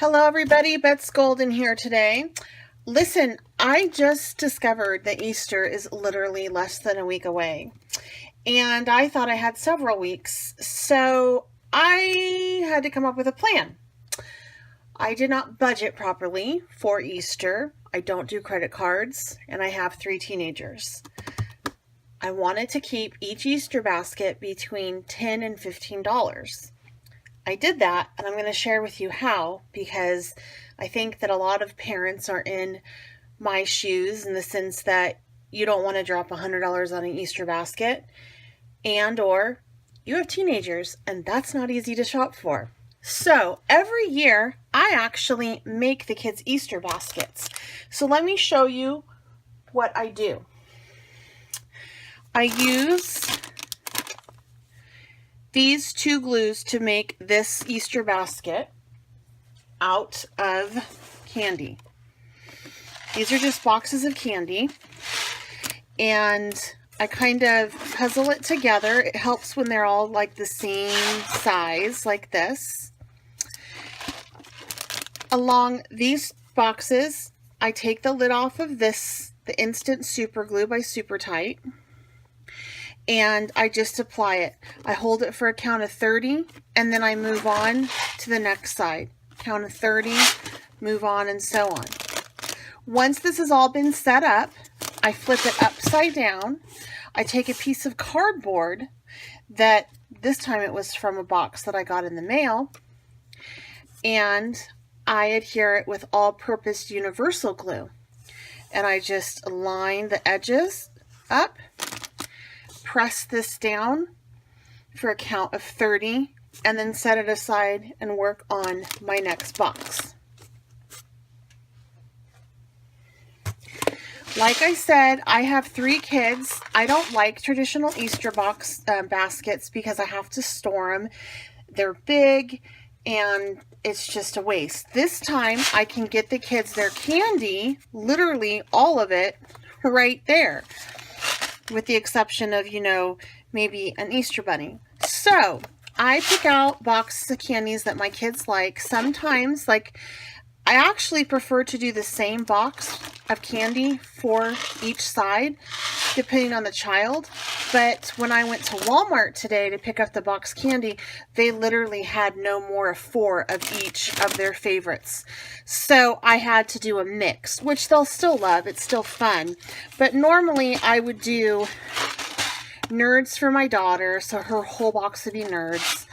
Hello everybody, Bets Golden here today. Listen, I just discovered that Easter is literally less than a week away. And I thought I had several weeks, so I had to come up with a plan. I did not budget properly for Easter. I don't do credit cards, and I have 3 teenagers. I wanted to keep each Easter basket between $10 and $15. I did that, and I'm going to share with you how, because I think that a lot of parents are in my shoes in the sense that you don't want to drop $100 on an Easter basket, and or you have teenagers, and that's not easy to shop for. So every year, I actually make the kids' Easter baskets. So let me show you what I do. I use these 2 glues to make this Easter basket out of candy. These are just boxes of candy, and I kind of puzzle it together. It helps when they're all like the same size, like this. Along these boxes, I take the lid off of this, the Instant Super Glue by Super Tight, and I just apply it. I hold it for a count of 30, and then I move on to the next side. Count of 30, move on, and so on. Once this has all been set up, I flip it upside down. I take a piece of cardboard that this time it was from a box that I got in the mail, and I adhere it with all-purpose universal glue. And I just line the edges up, press this down for a count of 30, and then set it aside and work on my next box. Like I said, I have 3 kids. I don't like traditional Easter box baskets because I have to store them. They're big and it's just a waste. This time I can get the kids their candy, literally all of it, right there. With the exception of, maybe an Easter bunny. So I pick out boxes of candies that my kids like. Sometimes, I actually prefer to do the same box of candy for each side, depending on the child. But when I went to Walmart today to pick up the box candy, they literally had no more of 4 of each of their favorites. So I had to do a mix, which they'll still love. It's still fun. But normally I would do Nerds for my daughter, so her whole box would be Nerds.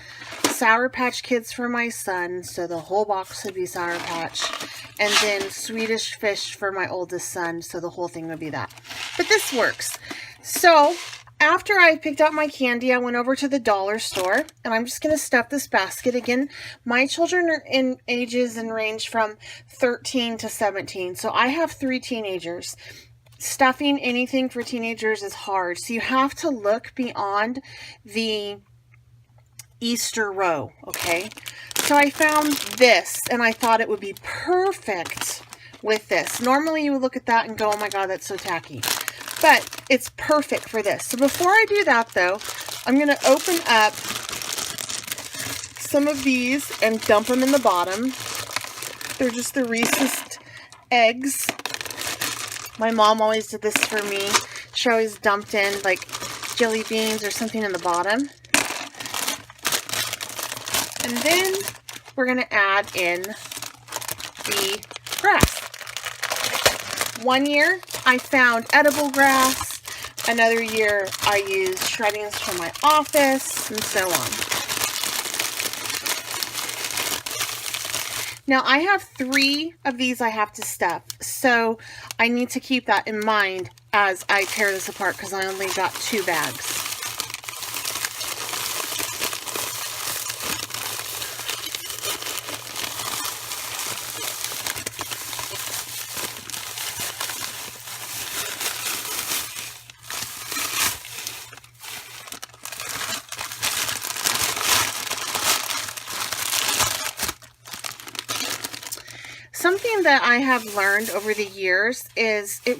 Sour Patch Kids for my son, so the whole box would be Sour Patch. And then Swedish Fish for my oldest son, so the whole thing would be that. But this works. So after I picked out my candy, I went over to the dollar store, and I'm just going to stuff this basket. Again, my children are in ages and range from 13 to 17, so I have 3 teenagers. Stuffing anything for teenagers is hard, so you have to look beyond the Easter row, okay? So I found this, and I thought it would be perfect with this. Normally you would look at that and go, oh my god, that's so tacky. But it's perfect for this. So before I do that, though, I'm going to open up some of these and dump them in the bottom. They're just the Reese's eggs. My mom always did this for me. She always dumped in, jelly beans or something in the bottom. And then we're going to add in the grass. One year I found edible grass. Another year I used shreddings from my office, and so on. Now I have 3 of these I have to stuff, so I need to keep that in mind as I tear this apart because I only got 2 bags. Something that I have learned over the years is the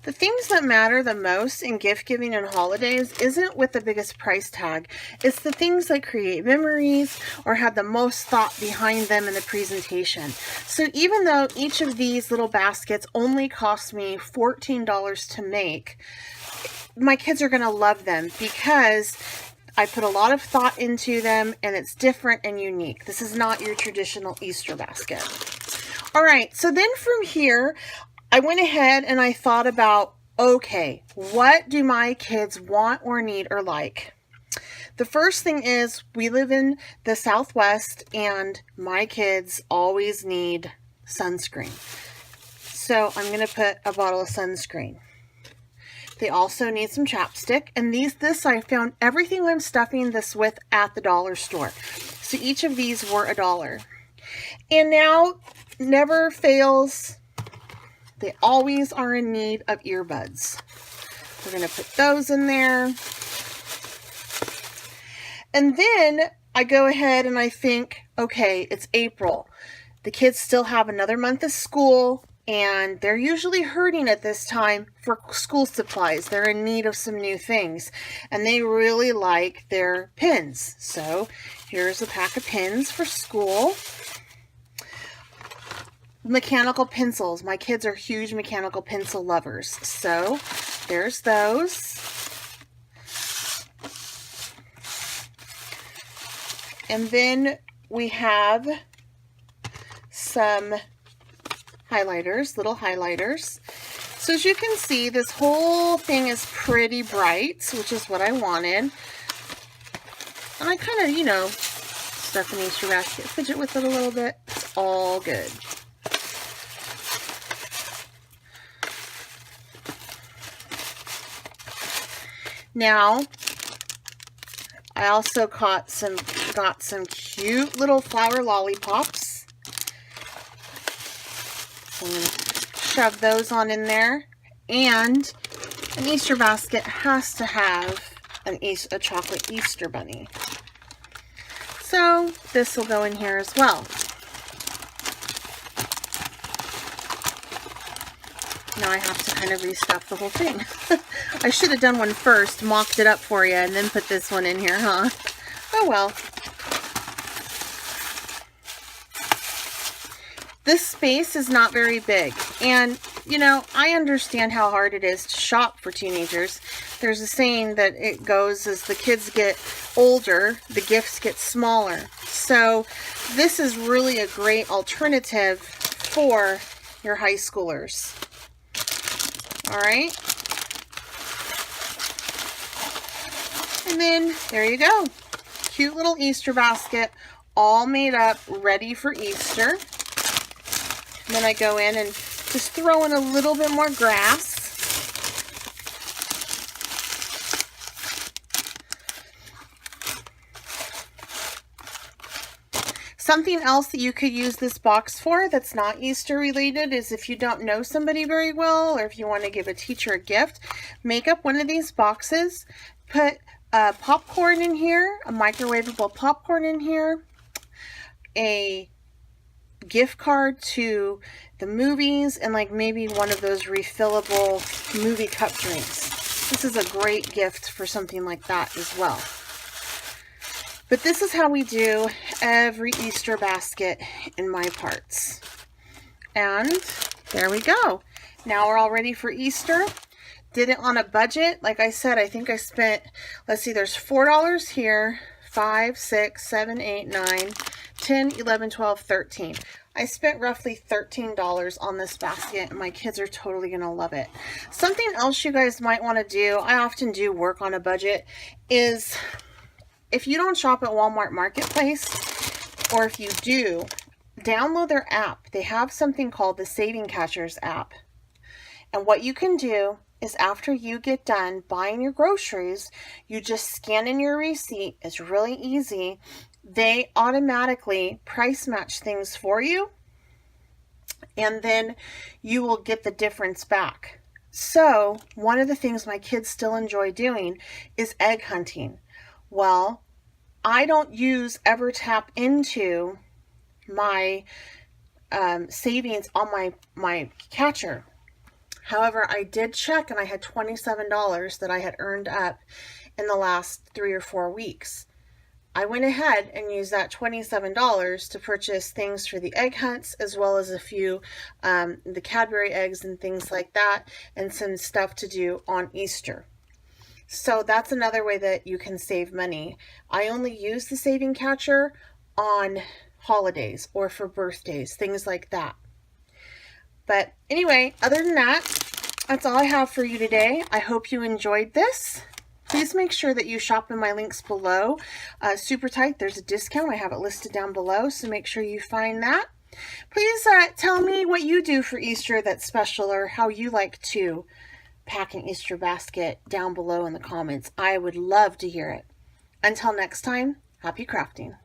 things that matter the most in gift giving and holidays isn't with the biggest price tag. It's the things that create memories or have the most thought behind them in the presentation. So even though each of these little baskets only cost me $14 to make, my kids are going to love them because I put a lot of thought into them and it's different and unique. This is not your traditional Easter basket. All right, so then from here, I went ahead and I thought about, okay, what do my kids want or need or like? The first thing is we live in the Southwest and my kids always need sunscreen. So I'm going to put a bottle of sunscreen. They also need some chapstick, and this I found everything I'm stuffing this with at the dollar store. So each of these were $1. And now, never fails, they always are in need of earbuds. We're going to put those in there. And then I go ahead and I think, okay, it's April. The kids still have another month of school. And they're usually hurting at this time for school supplies. They're in need of some new things. And they really like their pens. So here's a pack of pens for school. Mechanical pencils. My kids are huge mechanical pencil lovers. So there's those. And then we have some highlighters, little highlighters. So as you can see, this whole thing is pretty bright, which is what I wanted. And I kind of, stuff an Easter basket, fidget with it a little bit. It's all good. Now, I also got some cute little flower lollipops. So I'm going to shove those on in there. And an Easter basket has to have a chocolate Easter bunny. So this will go in here as well. Now I have to kind of restuff the whole thing. I should have done one first, mocked it up for you, and then put this one in here, huh? Oh well. This space is not very big, and I understand how hard it is to shop for teenagers. There's a saying that it goes, as the kids get older, the gifts get smaller. So this is really a great alternative for your high schoolers. All right. And then there you go. Cute little Easter basket, all made up, ready for Easter. And then I go in and just throw in a little bit more grass. Something else that you could use this box for that's not Easter related is if you don't know somebody very well, or if you want to give a teacher a gift, make up one of these boxes, put popcorn in here, a microwavable popcorn in here, a gift card to the movies, and like maybe one of those refillable movie cup drinks. This is a great gift for something like that as well. But this is how we do every Easter basket in my parts. And there we go. Now we're all ready for Easter. Did it on a budget. Like I said, I think I spent, let's see, there's $4 here, 5, 6, 7, 8, 9, 10, 11, 12, 13. I spent roughly $13 on this basket, and my kids are totally going to love it. Something else you guys might want to do, I often do work on a budget, is if you don't shop at Walmart Marketplace, or if you do, download their app. They have something called the Saving Catchers app. And what you can do is after you get done buying your groceries, you just scan in your receipt. It's really easy. They automatically price match things for you, and then you will get the difference back. So one of the things my kids still enjoy doing is egg hunting. Well, I don't use ever tap into my savings on my catcher. However, I did check and I had $27 that I had earned up in the last 3 or 4 weeks. I went ahead and used that $27 to purchase things for the egg hunts, as well as a few, the Cadbury eggs and things like that, and some stuff to do on Easter. So that's another way that you can save money. I only use the saving catcher on holidays or for birthdays, things like that. But anyway, other than that, that's all I have for you today. I hope you enjoyed this. Please make sure that you shop in my links below. Super Tight, there's a discount. I have it listed down below, so make sure you find that. Please tell me what you do for Easter that's special, or how you like to pack an Easter basket down below in the comments. I would love to hear it. Until next time, happy crafting.